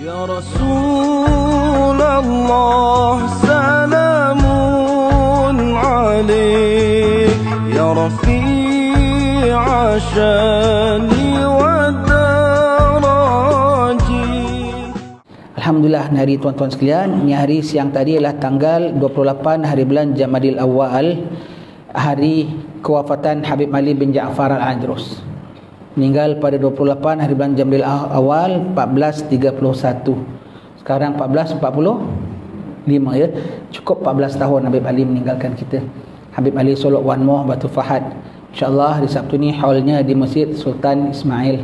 Ya Rasulullah salamun alaik ya Rafi'a syani wa daraji. Alhamdulillah hari tuan-tuan sekalian, ini hari siang tadi adalah tanggal 28 hari bulan Jamadil Awal, hari kewafatan Habib Ali bin Ja'far Al-Adrus. Meninggal pada 28 hari bulan Jamadil Awal 1431. Sekarang 1445 ya. Cukup 14 tahun Habib Ali meninggalkan kita. Habib Ali Solok Wan Moh Batu Fahad. InsyaAllah di Sabtu ni haulnya di Masjid Sultan Ismail.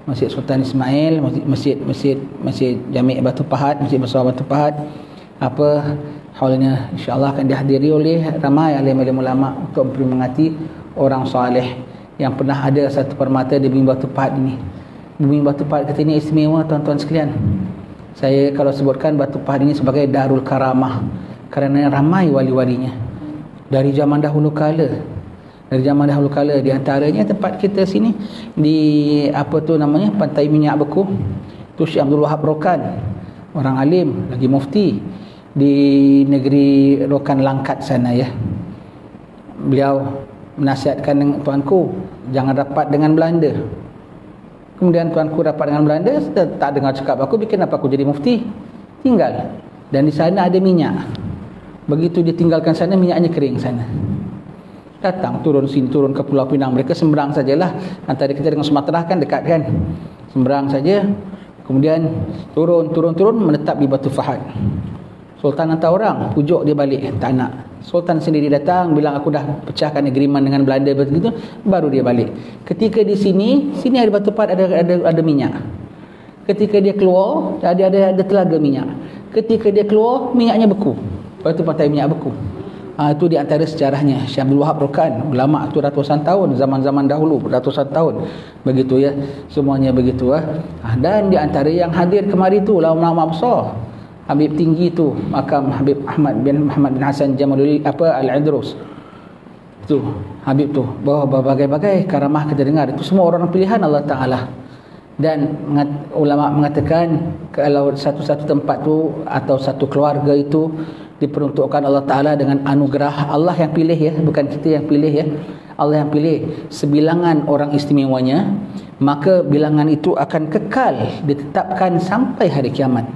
Masjid Sultan Ismail, Masjid Jami' Batu Pahat, Masjid Besar Batu Pahat. Apa haulnya insya-Allah akan dihadiri oleh ramai alim-alim ulama untuk memperingati orang soleh yang pernah ada satu permata di Bumi Batu Pahat ini. Bumi Batu Pahat kita ini istimewa tuan-tuan sekalian. Saya kalau sebutkan Batu Pahat ini sebagai Darul Karamah kerana ramai wali-walinya dari zaman dahulu kala. Dari zaman dahulu kala, di antaranya tempat kita sini di apa tu namanya, Pantai Minyak Beku, tu Syekh Abdul Wahab Rokan, orang alim lagi mufti di negeri Rokan Langkat sana ya. Beliau menasihatkan dengan tuanku jangan rapat dengan Belanda. Kemudian tuanku rapat dengan Belanda, tak dengar cakap aku, bikin apa aku jadi mufti, tinggal. Dan di sana ada minyak. Begitu dia tinggalkan sana, minyaknya kering sana. Datang turun sini, turun ke Pulau Pinang, mereka semberang sajalah. Antara kita dengan Sumatera kan dekat kan, semberang saja. Kemudian turun menetap di Batu Fahad. Sultan hantar orang pujuk dia balik, tak nak. Sultan sendiri datang bilang aku dah pecahkan agreement dengan Belanda begitu, baru dia balik. Ketika di sini ada Batu Pahat, ada minyak. Ketika dia keluar ada telaga minyak. Ketika dia keluar minyaknya beku. Batu Pantai Minyak Beku. Itu di antara sejarahnya. Syekh Abdul Wahab Rokan, ulama tu ratusan tahun, zaman-zaman dahulu ratusan tahun. Begitu ya, semuanya begitu Dan di antara yang hadir kemari tu ulama besar. Habib tinggi tu, makam Habib Ahmad bin Muhammad bin Hasan Jamalul Al-Adrus. Tu Habib tu bawa berbagai-bagai karamah kita dengar. Itu semua orang pilihan Allah Taala. Dan ulama mengatakan kalau satu-satu tempat tu atau satu keluarga itu diperuntukkan Allah Ta'ala dengan anugerah Allah yang pilih ya, bukan kita yang pilih ya, Allah yang pilih sebilangan orang istimewanya, maka bilangan itu akan kekal ditetapkan sampai hari kiamat.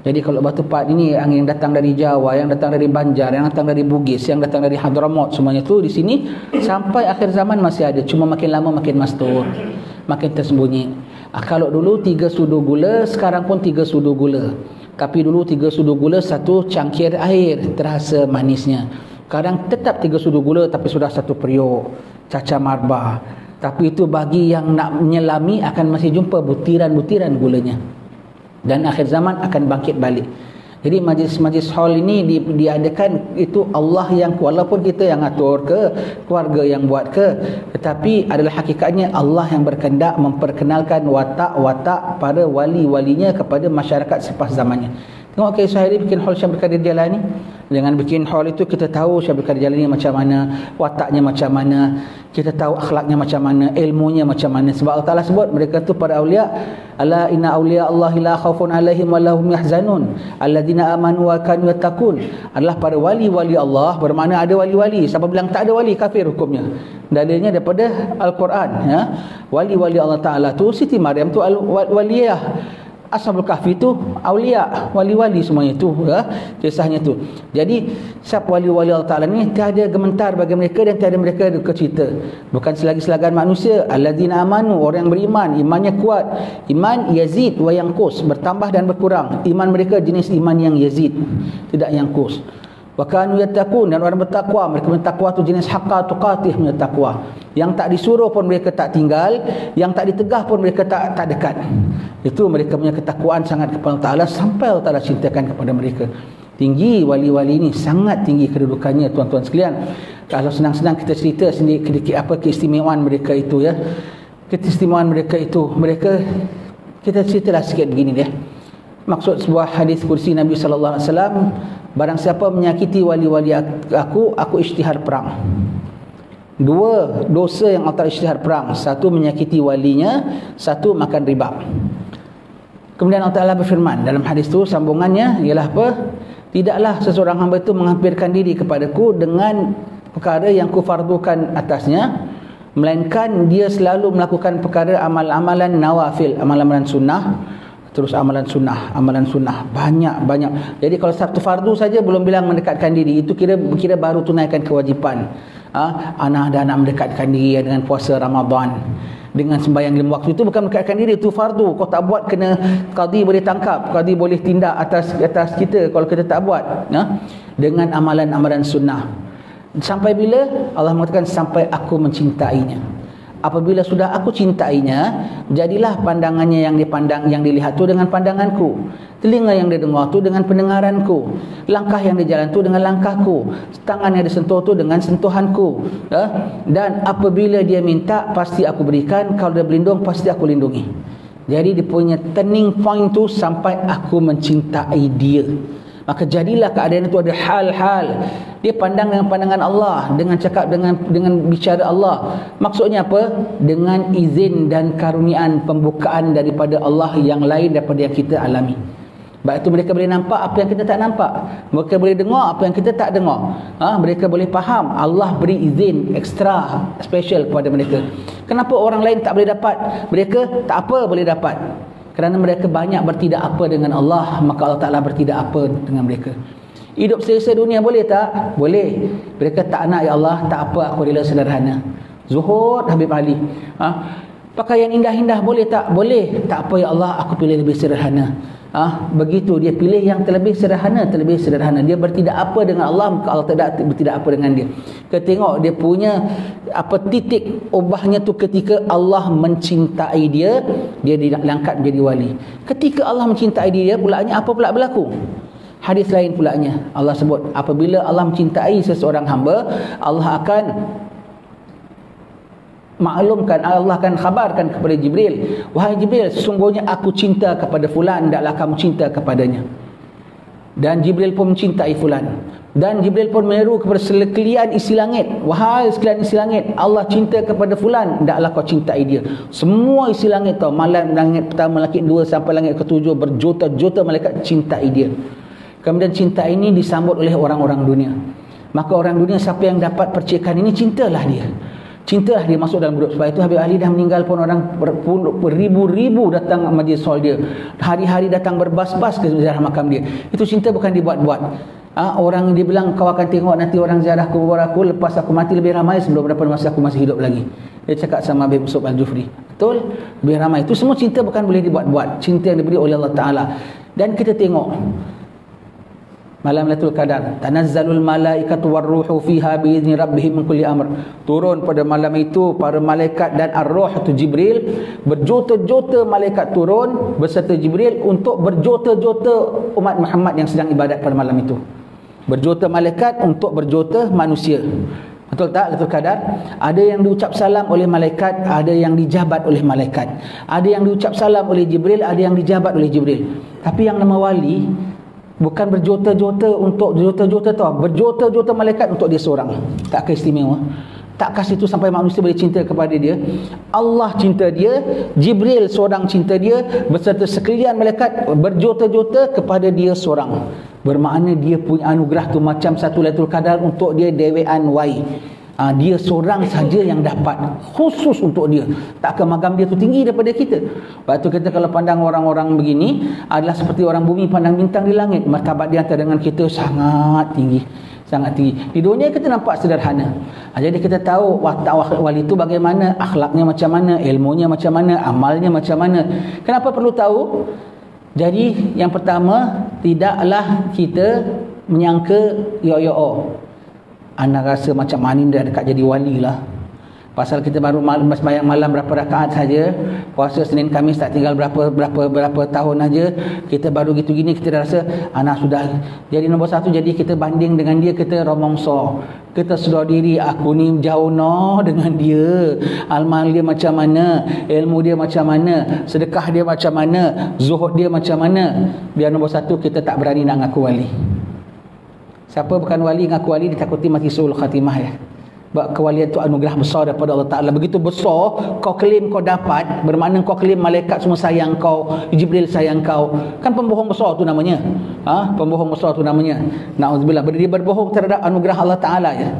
Jadi kalau Batu Pahat ini yang datang dari Jawa, yang datang dari Banjar, yang datang dari Bugis, yang datang dari Hadramaut, semuanya itu di sini sampai akhir zaman masih ada, cuma makin lama makin mastur, makin tersembunyi. Kalau dulu 3 sudu gula, sekarang pun 3 sudu gula. Tapi dulu 3 sudu gula 1 cangkir air, terasa manisnya. Sekarang tetap 3 sudu gula tapi sudah 1 periuk, caca marba. Tapi itu bagi yang nak menyelami akan masih jumpa butiran-butiran gulanya. Dan akhir zaman akan bangkit balik. Jadi majlis-majlis hall ini diadakan itu Allah yang, walaupun kita yang atur ke, keluarga yang buat ke, tetapi adalah hakikatnya Allah yang berkehendak memperkenalkan watak-watak para wali-walinya kepada masyarakat selepas zamannya. Tengok kisah ini bikin hall Syekh Abdul Qadir Jailani. Dengan bikin hall itu kita tahu Syekh Abdul Qadir Jailani macam mana, wataknya macam mana, kita tahu akhlaknya macam mana, ilmunya macam mana. Sebab Allah Ta'ala sebut mereka tu para awliya, ala inna awliya Allahi la khawfun alaihim wa lahum yahzanun alladzina amanu wa kanu yattaqun. Adalah para wali-wali Allah, bermakna ada wali-wali. Siapa bilang tak ada wali, kafir hukumnya. Dalilnya daripada Al-Quran ya. Wali-wali Allah Ta'ala tu Siti Maryam tu waliyah, Ashabul Kahfi tu awliya, wali-wali semuanya tu kisahnya tu. Jadi siapa wali-wali Allah Ta'ala ni tiada gementar bagi mereka dan tiada mereka duka cita. Bukan selagi selagan manusia. Alladzina amanu, orang yang beriman, imannya kuat. Iman yazid wa yanqus, bertambah dan berkurang. Iman mereka jenis iman yang yazid, tidak yanqus. Wa kanu yattaqun, dan orang bertakwa, mereka bertakwa tu jenis haqqa tuqatih min taqwa. Yang tak disuruh pun mereka tak tinggal, yang tak ditegah pun mereka tak dekat. Itu mereka punya ketakwaan sangat kepada Allah Ta'ala, sampai Allah Ta'ala cintakan kepada mereka. Tinggi wali-wali ini, sangat tinggi kedudukannya tuan-tuan sekalian. Kalau senang-senang kita cerita sedikit apa keistimewaan mereka itu ya. Keistimewaan mereka itu, kita ceritalah sikit begini dia. Maksud sebuah hadis kursi Nabi sallallahu alaihi wasallam, barang siapa menyakiti wali-wali aku isytihar perang. 2 dosa yang antara isytihar perang, 1 menyakiti walinya, 1 makan riba. Kemudian Allah Ta'ala berfirman dalam hadis tu, sambungannya ialah apa? Tidaklah seseorang hamba itu menghampirkan diri kepadaku dengan perkara yang kufardukan atasnya, melainkan dia selalu melakukan perkara amal-amalan nawafil, amalan-amalan sunnah, terus amalan sunnah banyak. Jadi kalau satu fardu saja belum bilang mendekatkan diri, itu kira baru tunaikan kewajipan. Anak dan anak mendekatkan diri dengan puasa Ramadan, dengan sembahyang 5 waktu, itu bukan mendekatkan diri, itu fardu. Kau tak buat, kena qadi boleh tangkap, qadi boleh tindak atas kita kalau kita tak buat. Dengan amalan-amalan sunnah. Sampai bila? Allah mengatakan sampai aku mencintainya. Apabila sudah aku cintainya, jadilah pandangannya yang dipandang, yang dilihat tu dengan pandanganku, telinga yang dia dengar tu dengan pendengaranku, langkah yang dia jalan tu dengan langkahku, tangan yang dia sentuh tu dengan sentuhanku. Dan apabila dia minta, pasti aku berikan. Kalau dia berlindung, pasti aku lindungi. Jadi dia punya turning point tu sampai aku mencintai dia. Maka jadilah keadaan itu ada hal-hal. Dia pandang dengan pandangan Allah, dengan cakap dengan bicara Allah. Maksudnya apa? Dengan izin dan karuniaan pembukaan daripada Allah yang lain daripada yang kita alami. Sebab itu mereka boleh nampak apa yang kita tak nampak. Mereka boleh dengar apa yang kita tak dengar. Mereka boleh faham. Allah beri izin ekstra, special kepada mereka. Kenapa orang lain tak boleh dapat? Mereka tak apa boleh dapat. Kerana mereka banyak bertidak apa dengan Allah, maka Allah Ta'ala bertidak apa dengan mereka. Hidup selesa dunia boleh tak? Boleh. Mereka tak nak, ya Allah, tak apa, aku rela sederhana. Zuhud Habib Ali. Pakaian indah-indah boleh tak? Boleh. Tak apa, ya Allah, aku pilih lebih sederhana. Begitu dia pilih yang terlebih sederhana. Dia bertidak apa dengan Allah, maka Allah tidak bertidak apa dengan dia. Kita tengok dia punya titik ubahnya tu ketika Allah mencintai dia diangkat menjadi wali. Ketika Allah mencintai dia pulanya, apa pula berlaku? Hadis lain pulanya Allah sebut, apabila Allah mencintai seseorang hamba, Allah akan maklumkan, Allah akan khabarkan kepada Jibril, wahai Jibril, sesungguhnya aku cinta kepada fulan, hendaklah kamu cinta kepadanya. Dan Jibril pun mencintai fulan. Dan Jibril pun menyeru kepada sekalian isi langit, wahai sekalian isi langit, Allah cinta kepada fulan, hendaklah kau cintai dia. Semua isi langit tahu, malam langit pertama, langit 2 sampai langit ke-7, berjuta-juta malaikat cintai dia. Kemudian cinta ini disambut oleh orang-orang dunia. Maka orang dunia, siapa yang dapat percikan ini, cintalah dia masuk dalam grup. Sebab itu Habib Ali dah meninggal pun orang beribu-ribu datang majlis soal dia, hari-hari datang berbas-bas ke ziarah makam dia. Itu cinta bukan dibuat-buat. Orang dia bilang, kau akan tengok nanti orang ziarah kubur aku lepas aku mati lebih ramai sebelum daripada masa aku masih hidup lagi. Dia cakap sama Habib Yusuf Al-Jufri. Betul? Lebih ramai. Itu semua cinta bukan boleh dibuat-buat. Cinta yang diberi oleh Allah Ta'ala. Dan kita tengok malam Lailatul Qadar, tanazzalul malaikatu warruhu fiha biizni rabbihim min kulli amr. Turun pada malam itu para malaikat dan ar-ruh itu Jibril, berjuta-juta malaikat turun beserta Jibril untuk berjuta-juta umat Muhammad yang sedang ibadat pada malam itu. Berjuta malaikat untuk berjuta manusia. Betul tak Lailatul Qadar? Ada yang diucap salam oleh malaikat, ada yang dijabat oleh malaikat. Ada yang diucap salam oleh Jibril, ada yang dijabat oleh Jibril. Tapi yang nama wali bukan berjuta-juta untuk juta-juta tau, berjuta-juta malaikat untuk dia seorang. Tak keistimewa. Tak kasih itu sampai manusia boleh cinta kepada dia. Allah cinta dia, Jibril seorang cinta dia, beserta sekalian malaikat berjuta-juta kepada dia seorang. Bermakna dia punya anugerah tu macam satu Lailatul Qadar untuk dia dewean wai. Dia seorang saja yang dapat, khusus untuk dia. Takkan magam dia tu tinggi daripada kita. Sebab tu kita kalau pandang orang-orang begini adalah seperti orang bumi pandang bintang di langit. Martabat dia antara dengan kita sangat tinggi, sangat tinggi. Di dunia kita nampak sederhana. Jadi kita tahu watak wali itu bagaimana, akhlaknya macam mana, ilmunya macam mana, amalnya macam mana. Kenapa perlu tahu? Jadi yang pertama, tidaklah kita menyangka anak rasa macam mana dah dekat jadi wali lah. Pasal kita baru sembahyang malam berapa rakaat saja, puasa Senin Khamis tak tinggal berapa tahun aja, kita baru gitu gini kita dah rasa anak sudah jadi nombor 1. Jadi kita banding dengan dia, kita romongso, kita sedar diri, aku ni jauh dengan dia. Amal dia macam mana, ilmu dia macam mana, sedekah dia macam mana, zuhud dia macam mana. Biar nombor 1 kita tak berani nak ngaku wali. Siapa bukan wali ngaku wali ditakuti mati suul khatimah ya. Sebab kewalian itu anugerah besar daripada Allah Ta'ala. Begitu besar, kau klaim kau dapat, bermakna kau klaim malaikat semua sayang kau, Jibril sayang kau. Kan pembohong besar tu namanya. Pembohong besar tu namanya. Na'udzubillah. Dia berbohong terhadap anugerah Allah Ta'ala ya.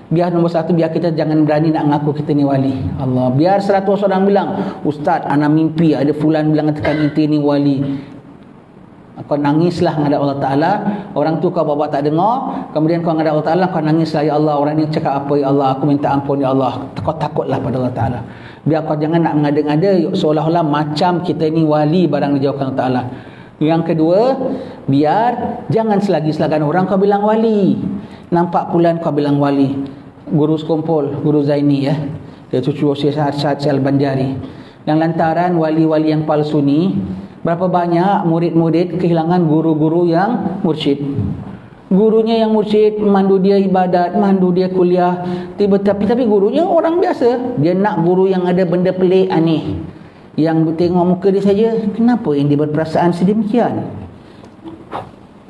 Biar nombor satu, biar kita jangan berani nak mengaku kita ni wali Allah. Biar 100 orang bilang, Ustaz, ana mimpi ada fulan bilang katakan inti ni wali. Kau nangislah menghadap Allah Ta'ala. Orang tu kau bawa tak dengar, kemudian kau menghadap Allah Ta'ala, kau nangislah, ya Allah, orang ni cakap apa, ya Allah, aku minta ampun, ya Allah. Kau takutlah pada Allah Ta'ala. Biar kau jangan nak mengada-ngada seolah-olah macam kita ni wali barang dijauhkan Allah Ta'ala. Yang kedua, biar jangan selagi-selagan orang kau bilang wali. Nampak bulan kau bilang wali. Guru sekumpul, Guru Zaini ya, dia cucu Syekh Arsyad Al-Banjari. Dan lantaran wali-wali yang palsu ni, berapa banyak murid-murid kehilangan guru-guru yang mursyid. Gurunya yang mursyid, mandu dia ibadat, mandu dia kuliah, tapi gurunya orang biasa. Dia nak guru yang ada benda pelik, aneh, yang tengok muka dia saja, kenapa yang dia berperasaan sedemikian?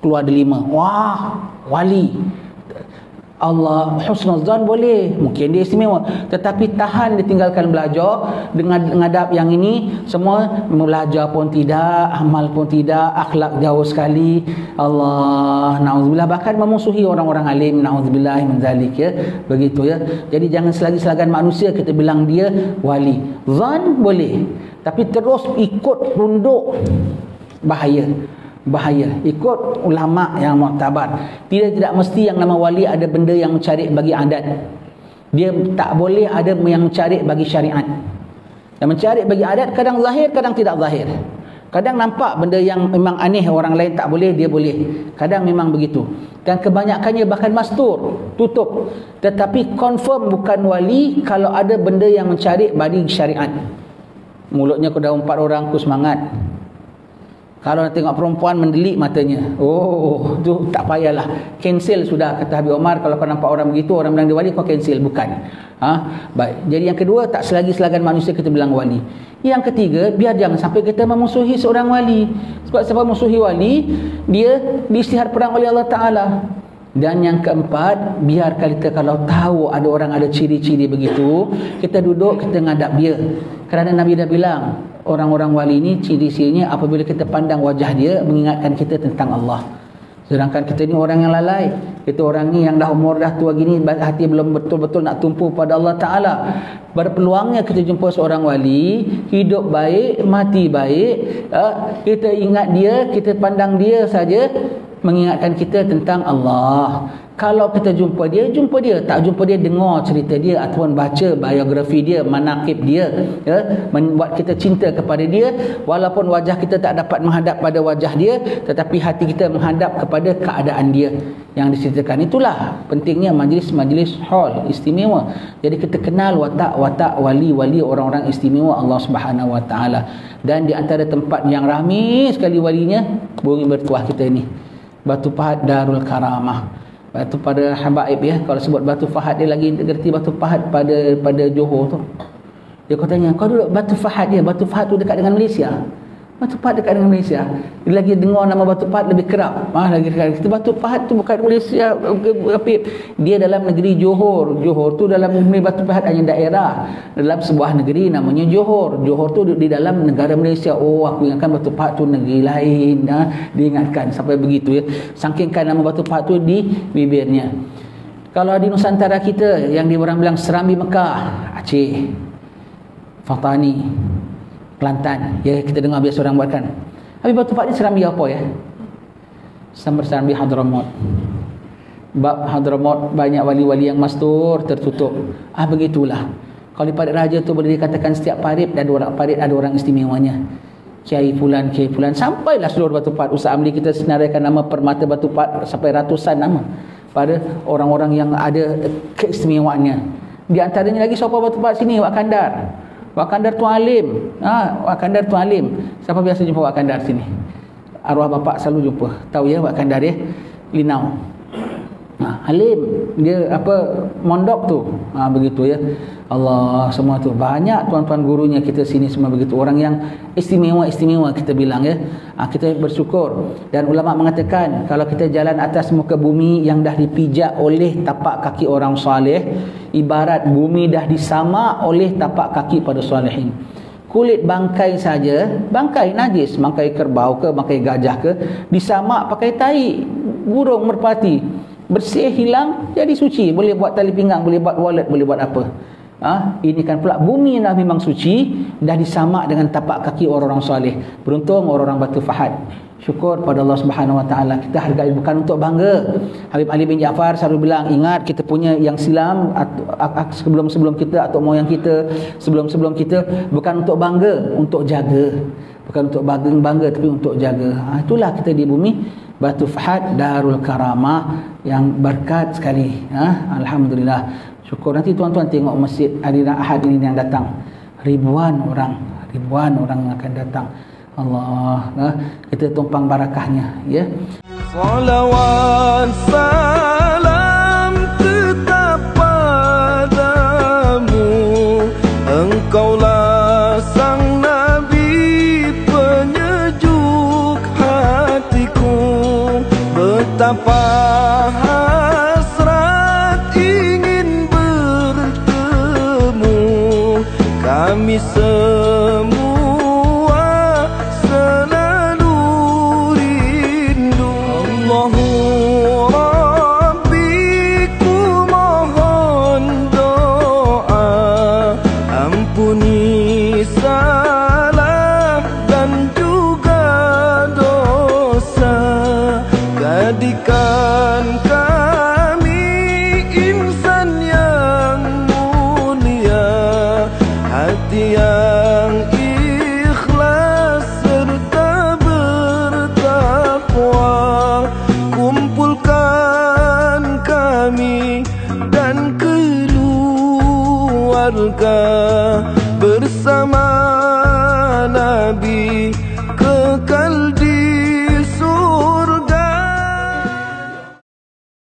Keluar delima, wah, wali. Allah husnuzan boleh, mungkin dia istimewa, tetapi tahan dia tinggalkan belajar dengan ngadap yang ini semua, belajar pun tidak, amal pun tidak, akhlak jauh sekali. Allah na'udzubillah, bahkan memusuhi orang-orang alim, na'udzubillah min zalik ya. Begitu ya. Jadi jangan selagi-selagan manusia kita bilang dia wali. Zan boleh, tapi terus ikut tunduk, bahaya. Ikut ulama yang muktabar. Tidak mesti yang nama wali ada benda yang mencari bagi adat. Dia tak boleh ada yang mencari bagi syariat. Yang mencari bagi adat kadang zahir, kadang tidak zahir. Kadang nampak benda yang memang aneh orang lain tak boleh, dia boleh. Kadang memang begitu. Dan kebanyakannya bahkan mastur, tutup. Tetapi confirm bukan wali kalau ada benda yang mencari bagi syariat. Mulutnya kau dah 4 orang, aku semangat. Kalau nak tengok perempuan mendelik matanya, oh tu tak payahlah, cancel sudah, kata Habib Omar. Kalau kau nampak orang begitu, orang bilang dia wali, kau cancel, bukan. Baik. Jadi yang kedua, tak selagi-selagan manusia kita bilang wali. Yang ketiga, biar jangan sampai kita memusuhi seorang wali. Sebab siapa memusuhi wali, dia diisytihar perang oleh Allah Ta'ala. Dan yang keempat, biar kita kalau tahu ada orang ada ciri-ciri begitu, kita duduk, kita ngadap dia. Kerana Nabi dah bilang, orang-orang wali ni ciri-cirinya apabila kita pandang wajah dia mengingatkan kita tentang Allah. Sedangkan kita ni orang yang lalai. Kita orang ni yang dah umur dah tua gini, hati belum betul-betul nak tumpu pada Allah Ta'ala. Berpeluangnya kita jumpa seorang wali, hidup baik, mati baik, kita ingat dia, kita pandang dia saja, mengingatkan kita tentang Allah. Kalau kita jumpa dia, tak jumpa dia, dengar cerita dia ataupun baca biografi dia, manaqib dia, ya, membuat kita cinta kepada dia. Walaupun wajah kita tak dapat menghadap pada wajah dia, tetapi hati kita menghadap kepada keadaan dia yang diceritakan. Itulah pentingnya majlis-majlis hall istimewa. Jadi kita kenal watak-watak wali-wali orang-orang istimewa Allah Subhanahu Wa Taala. Dan di antara tempat yang ramai sekali walinya, bumi bertuah kita ini, Batu Pahat Darul Karamah. Batu pada habaib ya. Kalau sebut Batu Fahad, dia lagi gerti Batu Fahad pada Johor tu. Dia kau tanya, kau duduk Batu Fahad dia, Batu Fahad tu dekat dengan Malaysia. Batu Fahad dekat dengan Malaysia. Dia lagi dengar nama Batu Fahad lebih kerap. Lagi kerap. Kita Batu Fahad tu bukan Malaysia, dia dalam negeri Johor. Johor tu dalam negeri Batu Fahad hanya daerah dalam sebuah negeri namanya Johor. Johor tu di dalam negara Malaysia. Oh, aku ingatkan Batu Fahad tu negeri lain. Diingatkan sampai begitu ya. Sangkingkan nama Batu Fahad tu di bibirnya. Kalau di Nusantara kita yang orang bilang Serambi Mekah, Aceh, Fatani, Kelantan, ya kita dengar biasa orang buatkan. Habis Batu Fahad ni Serambi apa ya? Serambi Hadramaut. Bab Hadramaut banyak wali-wali yang mastur, tertutup. Begitulah. Kalau di Parit Raja tu boleh dikatakan setiap parit ada orang istimewanya. Kiai Fulan, sampailah seluruh Batu Fahad. Ustaz Amli kita senaraikan nama permata Batu Fahad sampai ratusan nama pada orang-orang yang ada keistimewaannya. Di antaranya lagi siapa Batu Fahad sini, Wak Kandar. Wak Kandar Tuan Alim. Wak Kandar Tuan Alim. Siapa biasa jumpa Wak Kandar sini? Arwah bapak selalu jumpa. Tahu ya Wak Kandar ya? Linau. Alim. Dia mondok tu. Begitu ya. Allah, semua tu banyak tuan-tuan gurunya kita sini semua begitu, orang yang istimewa kita bilang ya. Kita bersyukur. Dan ulama mengatakan kalau kita jalan atas muka bumi yang dah dipijak oleh tapak kaki orang soleh, ibarat bumi dah disamak oleh tapak kaki pada solehin. Kulit bangkai saja, bangkai najis, bangkai kerbau ke, bangkai gajah ke, disamak pakai tai burung merpati, bersih, hilang, jadi suci. Boleh buat tali pinggang, boleh buat wallet, boleh buat apa. Ini kan pula bumi dah memang suci, dah disamak dengan tapak kaki orang-orang soleh. Beruntung orang-orang Batu Fahad. Syukur pada Allah Subhanahu Wa Taala. Kita hargai bukan untuk bangga. Habib Ali bin Jaafar selalu bilang, ingat kita punya yang silam sebelum-sebelum kita atau moyang kita sebelum-sebelum kita, bukan untuk bangga, untuk jaga. Bukan untuk bangga tapi untuk jaga. Itulah kita di bumi Batu Fahad, Darul Karamah yang berkat sekali. Alhamdulillah. Syukur. Nanti tuan-tuan tengok masjid hari Ahad ini yang datang, ribuan orang akan datang. Allah, kita tumpang barakahnya ya. Salawat salam tetap padamu, engkaulah sang Nabi penyejuk hatiku. Betapa hasrat ingin bertemu kami semua, selalu rindu. Allahu Rabbi, ku mohon doa, ampuni salah dan juga dosa. Jadikan kami insan yang mulia, hati yang ikhlas serta bertakwa. Kumpulkan kami dan keluarga